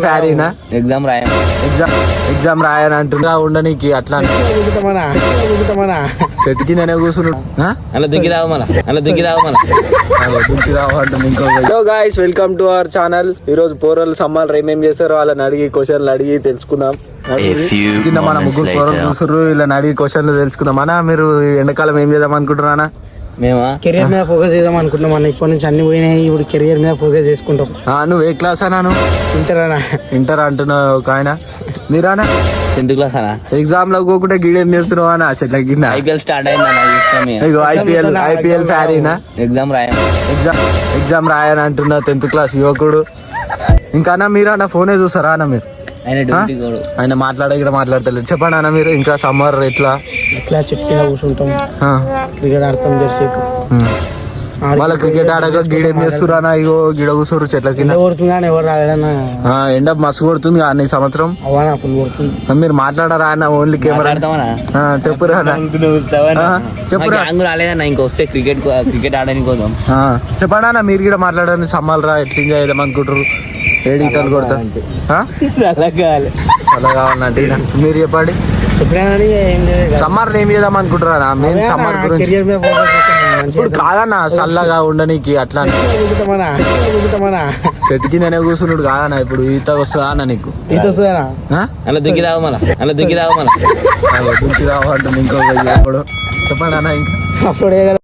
ఫ్యారీనా exam రాయ exam రాయని అంటున్నా ఉండనీకి అట్లా చెట్టు కిందనే కూర్చున్నాడు అలా దిగి రావు మన hello guys, welcome to our channel. ఈ రోజు పోరలు సమ్మాలు ఏమేం చేస్తారో వాళ్ళని అడిగి క్వశ్చన్లు అడిగి తెలుసుకుందాం. కింద మన ముగ్గురు పోరలు చూసారు, వీళ్ళని అడిగి క్వశ్చన్లు తెలుసుకుందాం. అన్నా మీరు ఎండాకాలం ఏం చేద్దాం అనుకుంటున్నా? మేమా కెరియర్ మీద ఫోకస్ చేద్దాం అనుకుంటున్నాం అన్న. ఇప్పటి నుంచి అన్ని పోయినాయి, ఇప్పుడు కెరియర్ మీద ఫోకస్ చేసుకుంటాం. నువ్వు ఏ క్లాస్ అన్నా? ఇంటర్ అంటున్నావు ఒక ఆయన. మీరానా 10th క్లాస్ అన్న. ఎగ్జామ్ లో పోకుంటే గిడేం చేస్తున్నావు అని ఆశ కింద. ఐపీఎల్ స్టార్ట్ అయింది. ఐపీఎల్ ఫ్యారీనా? ఎగ్జామ్ రాయ ఎగ్జామ్ రాయని అంటున్నా 10th క్లాస్ యువకుడు. ఇంకా అన్న మీరు అన్న ఫోనే చూస్తారా అన్న? మీరు ఆయన మాట్లాడతలేదు. చెప్పండి అన్న, మీరు ఇంకా సమ్మర్ ఎట్లా చెట్టు కింద కూర్చుంటాం, క్రికెట్ ఆడతాం జెర్సేపు. వాళ్ళ క్రికెట్ ఆడక గిడేం చేస్తురా? ఇగో గిడ కూర్చోరు చెట్ల కింద. కొడుతుంది కానీ ఎవరు రాలేదన్నా. ఎండ మస్తు కొడుతుంది కానీ ఈ సంవత్సరం. అవనా ఫుల్ కొడుతుంది. మీరు మాట్లాడారా అన్న? ఓన్లీ కెమెరా చెప్పురా చెప్పురా. రాలేదన్న, ఇంకా వస్తే క్రికెట్ ఆడడానికి కోసం. చెప్పండి అన్న, మీరు కూడా మాట్లాడండి. సమ్మర్ రా ఎట్లా ఎంజాయ్ చేద్దాం అనుకుంటారు? ఏడిటలు కొడతా అలా కావాలంటే మీరు చెప్పండి. సమ్మర్ ఏం చేద్దాం అనుకుంటారా? మేము సమ్మర్ గురించి కెరియర్ మీద ఫోకస్ చేస్తాం. ఇప్పుడు కాదన్న, చల్లగా ఉండనీకి అట్లా చెట్టు కిందనే కూర్చున్నాడు కాదన్న. ఇప్పుడు ఈత వస్తుందా అన్న నీకు? ఈత వస్తుందా? అలా దిగి రావు మన దుంకి రావంటుంది ఇంకొక. చెప్పండి అన్న ఇంకా అప్పుడు